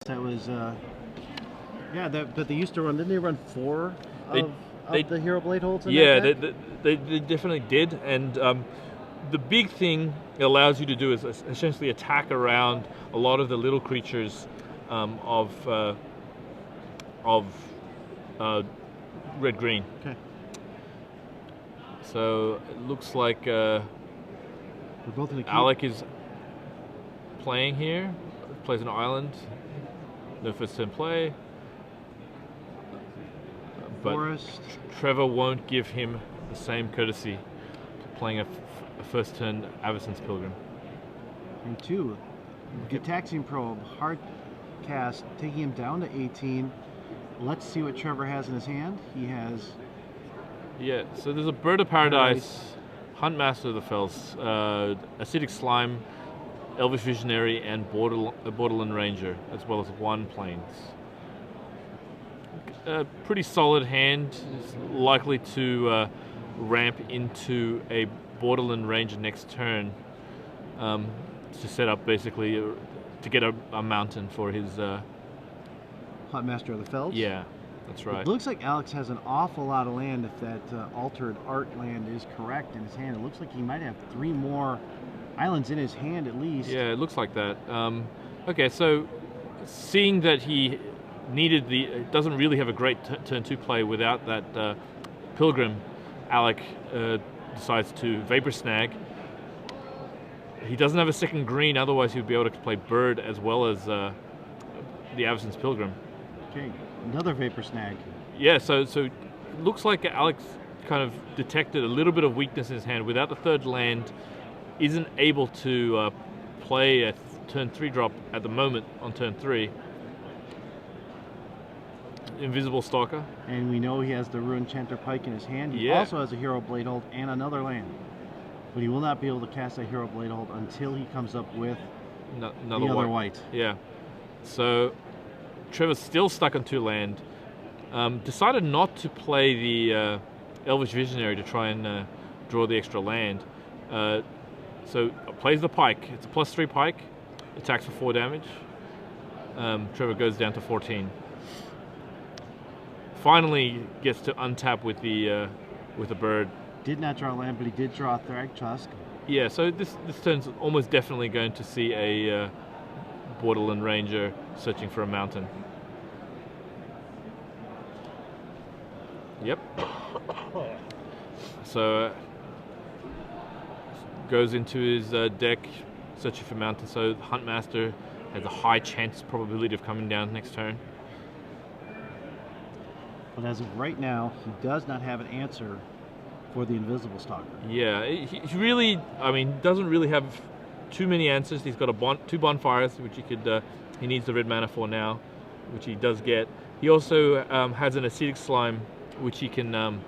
That was, yeah, that they used to run. Didn't they run four of the Hero Blade holds in yeah, that deck? they definitely did. And the big thing it allows you to do is essentially attack around a lot of the little creatures of red-green. Okay. So it looks like We're both in a Alec is playing here. Plays an island. No first turn play. But forest. Trevor won't give him the same courtesy playing a first turn Avacyn's Pilgrim. And two. Gitaxian Probe, hard cast, taking him down to 18. Let's see what Trevor has in his hand. He has. Yeah, so there's a Bird of Paradise, Huntmaster of the Fells, Acidic Slime, Elvish Visionary, and Borderland Ranger, as well as one Plains. A pretty solid hand. It's likely to ramp into a Borderland Ranger next turn to set up basically to get a mountain for his. Huntmaster of the Fells? Yeah, that's right. It looks like Alex has an awful lot of land if that altered art land is correct in his hand. It looks like he might have 3 more islands in his hand at least. Yeah, it looks like that. Okay, so seeing that he doesn't really have a great turn 2 play without that Pilgrim, Alec decides to Vapor Snag. He doesn't have a second green, otherwise he would be able to play Bird as well as the Avacyn's Pilgrim. Okay, another Vapor Snag. Yeah, so it looks like Alex kind of detected a little bit of weakness in his hand. Without the third land, isn't able to play a turn 3 drop at the moment on turn 3. Invisible Stalker. And we know he has the Ruin Chanter Pike in his hand. He also has a Hero Blade hold and another land. But he will not be able to cast a Hero Blade hold until he comes up with another white. Yeah. So Trevor's still stuck on 2 land. Decided not to play the Elvish Visionary to try and draw the extra land. So plays the Pike. It's a +3 Pike. Attacks for 4 damage. Trevor goes down to 14. Finally gets to untap with the Bird. Did not draw land, but he did draw a Thragtusk. Yeah, so this turn's almost definitely going to see a Borderland Ranger searching for a mountain. Yep. So goes into his deck searching for mountains. So Huntmaster has a high chance probability of coming down next turn. But as of right now, he does not have an answer for the Invisible Stalker. Yeah, he really, I mean, doesn't really have too many answers. He's got 2 bonfires, which he needs the red mana for now, which he does get. He also has an Acidic Slime, which he can.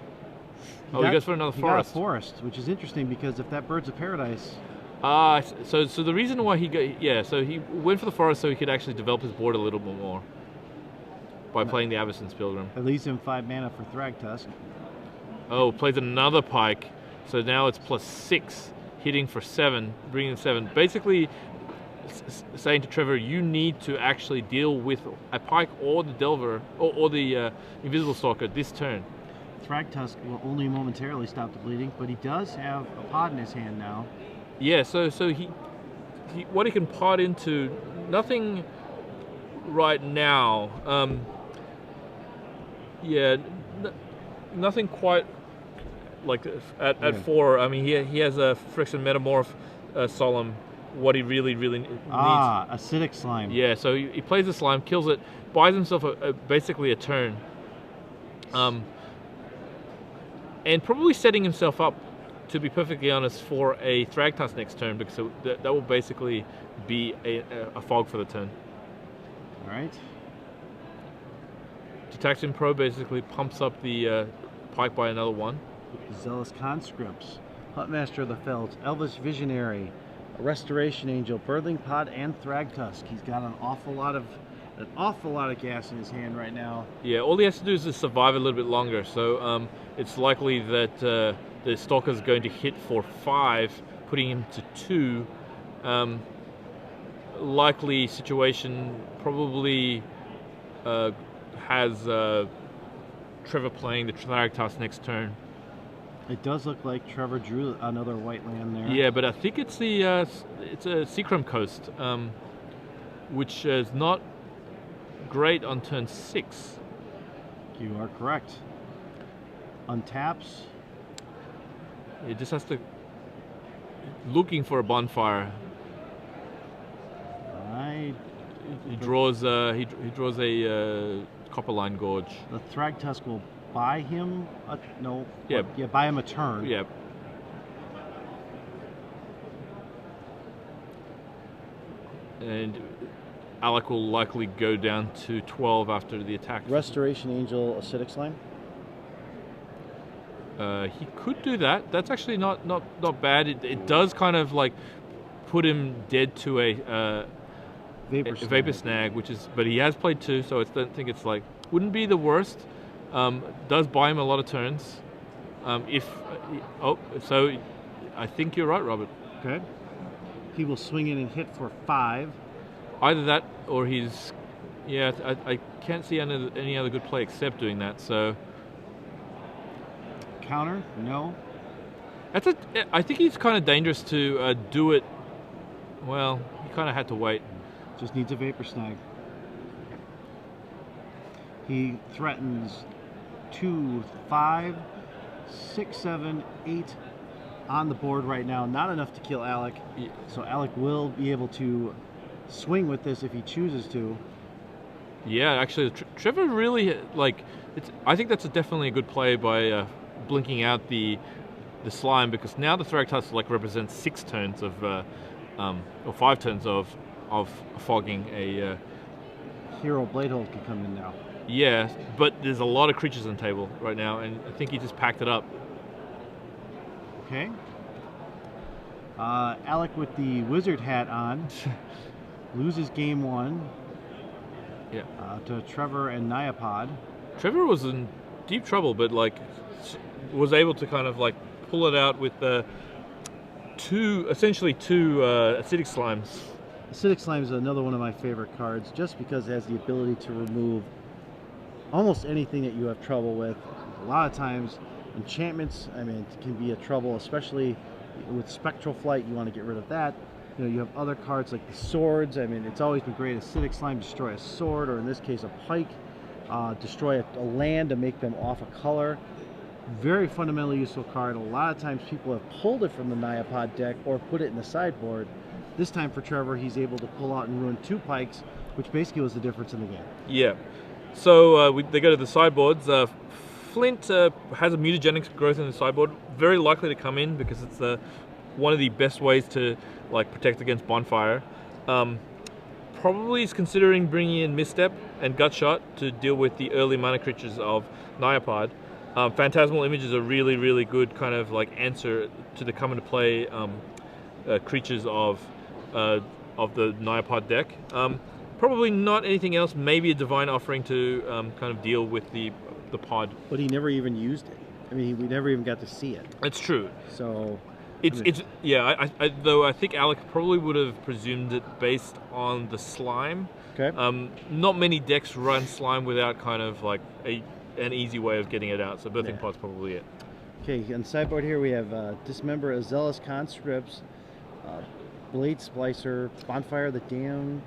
He goes for another forest. He got a forest, which is interesting because if that Bird's of Paradise. So the reason why so he went for the forest so he could actually develop his board a little bit more by playing the Avacyn's Pilgrim. It leaves him 5 mana for Thragtusk. Oh, plays another Pike, so now it's +6, hitting for 7, bringing 7. Basically, saying to Trevor, you need to actually deal with a Pike or the Delver or the Invisible Stalker this turn. Thragtusk will only momentarily stop the bleeding, but he does have a pod in his hand now. Yeah, so he what he can pod into, nothing right now. Nothing quite like at 4. I mean, he has a Friction Metamorph Solemn. What he really needs. Acidic Slime. Yeah, so he plays the slime, kills it, buys himself basically a turn, and probably setting himself up, to be perfectly honest, for a Thragtusk next turn, because that will basically be a fog for the turn. All right. Gitaxian Pro basically pumps up the Pike by another 1. Zealous Conscripts, Huntmaster of the Fells, Elvish Visionary, Restoration Angel, Birthing Pod, and Thragtusk. He's got an awful lot of gas in his hand right now. Yeah, all he has to do is just survive a little bit longer. So it's likely that the Stalker is going to hit for 5, putting him to 2. likely situation probably has Trevor playing the Thragtusk next turn. It does look like Trevor drew another white land there. Yeah, but I think it's a Seachrome Coast, which is not great on turn 6. You are correct. Untaps. It just has to looking for a bonfire. He draws a Copperline Gorge. The Thragtusk will buy him buy him a turn. Yeah. And Alec will likely go down to 12 after the attack. Restoration Angel, Acidic Slime. He could do that. That's actually not bad. It does kind of like put him dead to a Vapor Snag, but he has played 2, so I don't think it's like wouldn't be the worst. Does buy him a lot of turns. So I think you're right, Robert. Okay. He will swing in and hit for 5. Either that or he's I can't see any other good play except doing that. So counter? No. I think he's kind of dangerous to do it. Well, he kind of had to wait. Just needs a Vapor Snag. He threatens 2, 5, 6, 7, 8 on the board right now. Not enough to kill Alec. Yeah. So Alec will be able to swing with this if he chooses to. Yeah, actually, Trevor really I think that's definitely a good play by blinking out the slime, because now the Thragtusk represents 6 turns of or 5 turns of fogging a Hero Bladehold can come in now. Yeah, but there's a lot of creatures on the table right now, and I think he just packed it up. Okay. Alec with the wizard hat on loses game 1. Yeah. To Trevor and Nyapod. Trevor was in deep trouble, but was able to kind of pull it out with essentially two acidic slimes. Acidic Slime is another one of my favorite cards, just because it has the ability to remove almost anything that you have trouble with. A lot of times, enchantments, it can be a trouble, especially with Spectral Flight. You want to get rid of that. You have other cards like the swords. It's always been great. Acidic Slime, destroy a sword, or in this case, a pike. Destroy a land to make them off a color. Very fundamentally useful card. A lot of times people have pulled it from the Nyapod deck or put it in the sideboard. This time for Trevor, he's able to pull out and ruin 2 pikes, which basically was the difference in the game. Yeah. So they go to the sideboards. Flint has a mutagenic growth in the sideboard. Very likely to come in because it's one of the best ways to protect against bonfire. Probably is considering bringing in Misstep and Gutshot to deal with the early mana creatures of Nyapod. Phantasmal Image is a really, really good kind of answer to the come into play creatures of the Nyapod deck. Probably not anything else. Maybe a Divine Offering to kind of deal with the pod. But he never even used it. We never even got to see it. It's true. So though I think Alec probably would have presumed it based on the slime. Okay. Not many decks run slime without kind of an easy way of getting it out. So Birthing Pod's probably it. Okay, on the sideboard here we have Dismember a Zealous Conscripts, Blade Splicer, Bonfire the Damned.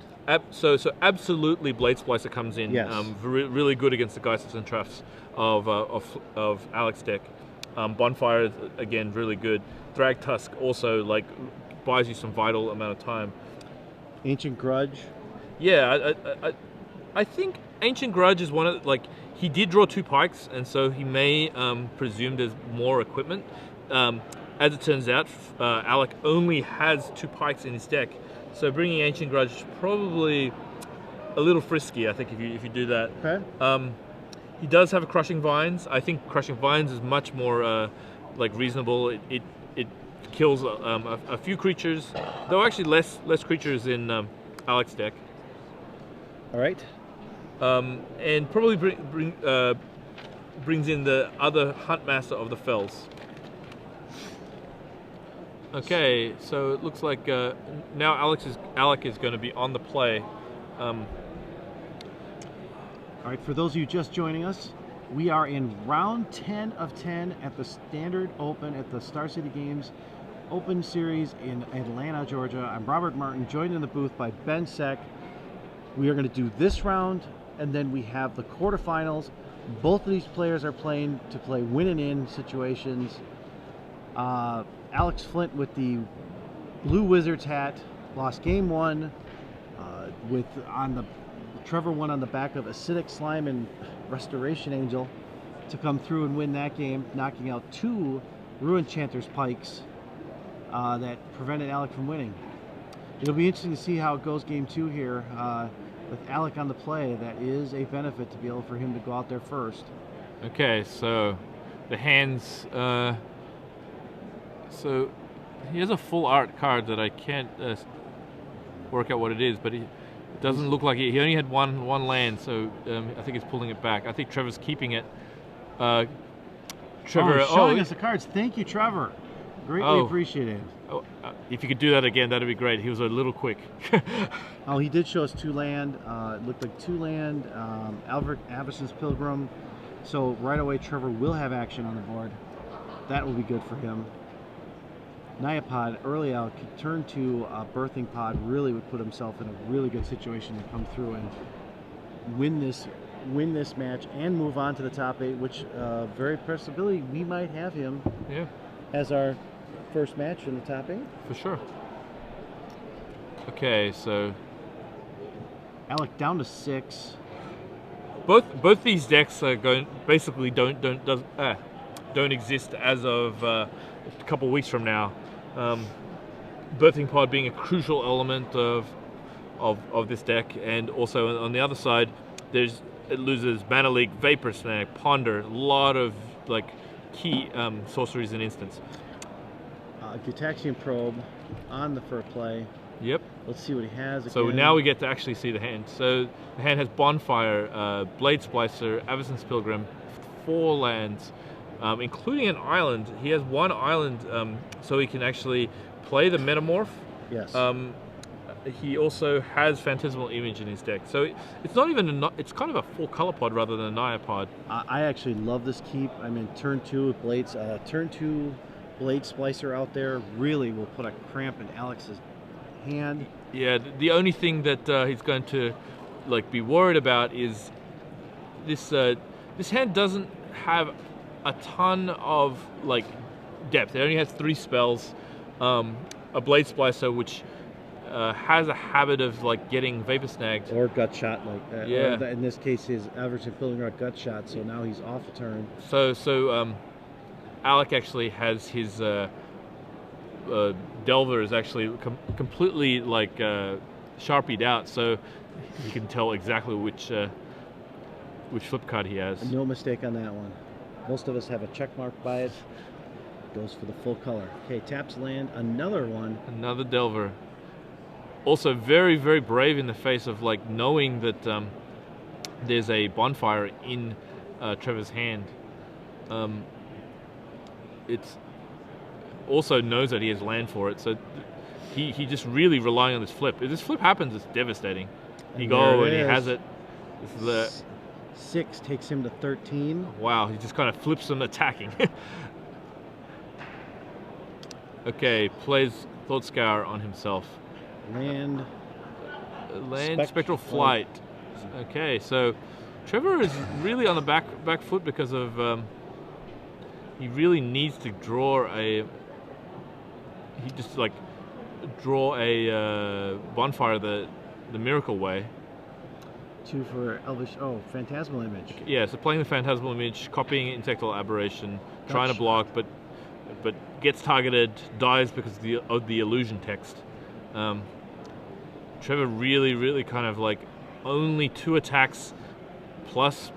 So absolutely Blade Splicer comes in. Yes. Really good against the Geisters and Troughs of Alec's deck. Bonfire, again, really good. Thragtusk also buys you some vital amount of time. Ancient Grudge. Yeah, I think Ancient Grudge is one of he did draw 2 pikes, and so he may presume there's more equipment. As it turns out, Alec only has 2 pikes in his deck, so bringing Ancient Grudge is probably a little frisky, I think, if you do that. Okay. He does have a Crushing Vines. I think Crushing Vines is much more reasonable. It kills a few creatures, though actually less creatures in Alec's deck. All right. And probably brings in the other Huntmaster of the Fells. Okay, so it looks like now Alec is going to be on the play. All right, for those of you just joining us, we are in round 10 of 10 at the Standard Open at the Star City Games Open Series in Atlanta, Georgia. I'm Robert Martin, joined in the booth by Ben Seck. We are going to do this round, and then we have the quarterfinals. Both of these players are playing to play win and in situations. Alex Flint with the Blue Wizards hat lost game one. Trevor won on the back of Acidic Slime and Restoration Angel to come through and win that game, knocking out 2 Ruin Chanter's Pikes that prevented Alec from winning. It'll be interesting to see how it goes game 2 here with Alec on the play. That is a benefit to be able for him to go out there first. Okay, so the hands. So he has a full art card that I can't work out what it is, but it doesn't look like he only had one land, so I think he's pulling it back. I think Trevor's keeping it. Trevor, showing us the cards. Thank you, Trevor. Greatly appreciated. If you could do that again, that'd be great. He was a little quick. Oh, he did show us 2 land. It looked like 2 land. Averson's Pilgrim. So right away, Trevor will have action on the board. That will be good for him. Nyapod early out, turn to Birthing Pod, really would put himself in a really good situation to come through and win this match and move on to the top 8, which very possibility we might have him as our first match in the top 8. For sure. Okay, so Alec down to 6. Both these decks are basically don't exist as of a couple weeks from now. Birthing Pod being a crucial element of this deck, and also on the other side, it loses Mana Leak, Vapor Snag, Ponder, a lot of like key sorceries and instants. Gutaxian Probe on the first play. Yep. Let's see what he has. So now we get to actually see the hand. So the hand has Bonfire, Blade Splicer, Averson's Pilgrim, 4 lands. Including an island. He has 1 island, so he can actually play the Metamorph. Yes. He also has Phantasmal Image in his deck, so it's not even it's kind of a full color pod rather than a Nyapod. I actually love this keep. I mean, turn 2 Blades, turn 2 Blade Splicer out there really will put a cramp in Alex's hand. Yeah. The only thing that he's going to be worried about is this. This hand doesn't have a ton of depth. It only has 3 spells, a Blade Splicer, which has a habit of getting Vapor Snagged or gut shot like that. Yeah. Or in this case, his Average Pilgrim got gut shot, so now he's off a turn. So Alec actually has his Delver is actually completely sharpied out, so you can tell exactly which flip card he has. No mistake on that one. Most of us have a check mark by it. Goes for the full color. Okay, taps land, another one. Another Delver. Also very, very brave in the face of knowing that there's a Bonfire in Trevor's hand. It's also knows that he has land for it, so he just really relying on this flip. If this flip happens, it's devastating. He has it. This is the 6 takes him to 13. Wow, he just kind of flips them attacking. Okay, plays Thought Scour on himself. Land. Spectral Flight. Okay, so Trevor is really on the back foot because of he really needs to draw a Bonfire the Miracle way. 2 for Elvish. Oh, Phantasmal Image. Yeah, so playing the Phantasmal Image, copying Insectal Aberration, trying to block, but gets targeted, dies because of the illusion text. Trevor really kind of only 2 attacks plus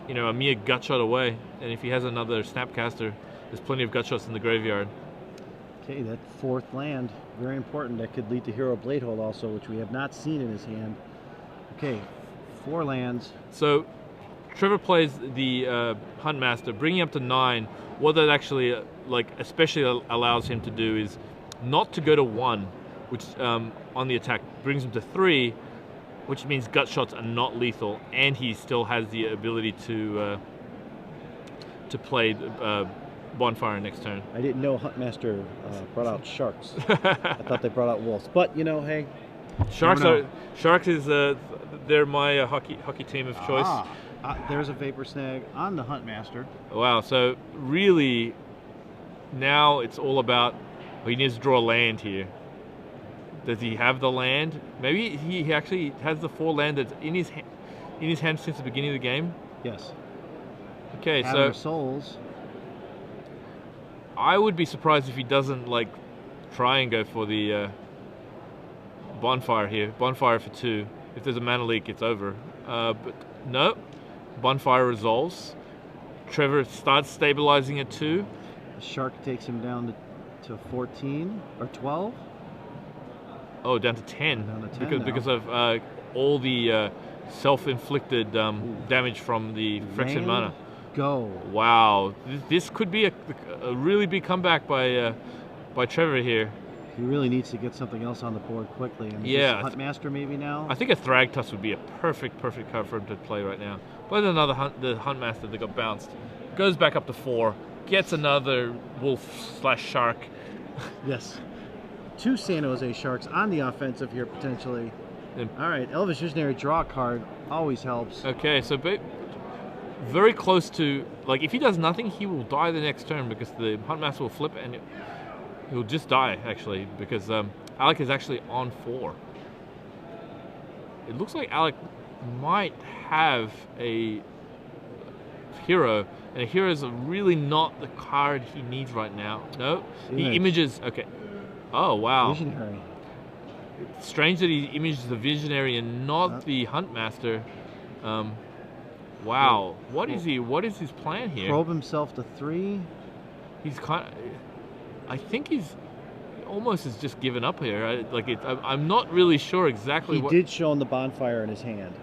a mere gut shot away, and if he has another Snapcaster, there's plenty of gut shots in the graveyard. Okay, that 4th land, very important. That could lead to Hero Bladehold also, which we have not seen in his hand. Okay, 4 lands. So Trevor plays the Huntmaster, bringing up to 9. What that actually especially allows him to do is not to go to 1, which on the attack brings him to 3, which means gut shots are not lethal, and he still has the ability to play Bonfire next turn. I didn't know Huntmaster brought out sharks. I thought they brought out wolves, but you know, hey, Sharks is they're my hockey team of choice. There's a Vapor Snag on the Huntmaster. Wow, so really now it's all about, he needs to draw land here. Does he have the land? Maybe he actually has the 4 land that's in his hand since the beginning of the game. Yes. Okay, Adder so Souls. I would be surprised if he doesn't like try and go for the Bonfire here. Bonfire for 2. If there's a mana leak, it's over. But no, Bonfire resolves. Trevor starts stabilizing at 2. The Shark takes him down to 14 or 12. Oh, down to 10. Down to 10 because of all the self-inflicted damage from the Phyrexian mana. Go. Wow, this could be a really big comeback by Trevor here. He really needs to get something else on the board quickly. And yeah, Huntmaster maybe now. I think a Thragtusk would be a perfect card for him to play right now. But another the Huntmaster that got bounced goes back up to 4, gets another wolf/shark. Yes. 2 San Jose Sharks on the offensive here potentially. All right, Elvish Visionary, draw a card, always helps. Okay, so very close to, like, if he does nothing, he will die the next turn because the Huntmaster will flip and he'll just die, actually, because Alec is actually on 4. It looks like Alec might have a hero, and a hero is really not the card he needs right now. No, he images, okay. Oh, wow. Visionary. Strange that he images the Visionary and not the Huntmaster. Wow, what is his plan here? Probe himself to 3. He's I think he's almost has just given up here. I'm not really sure exactly what. He did show him the Bonfire in his hand.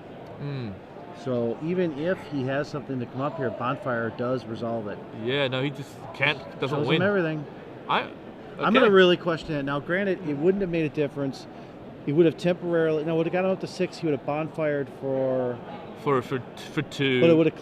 So even if he has something to come up here, Bonfire does resolve it. Yeah, no, he just doesn't Shows win. him everything. I'm going to really question it. Now, granted, it wouldn't have made a difference. He would have temporarily, no, would have gotten up to 6. He would have Bonfired for 2. But it would have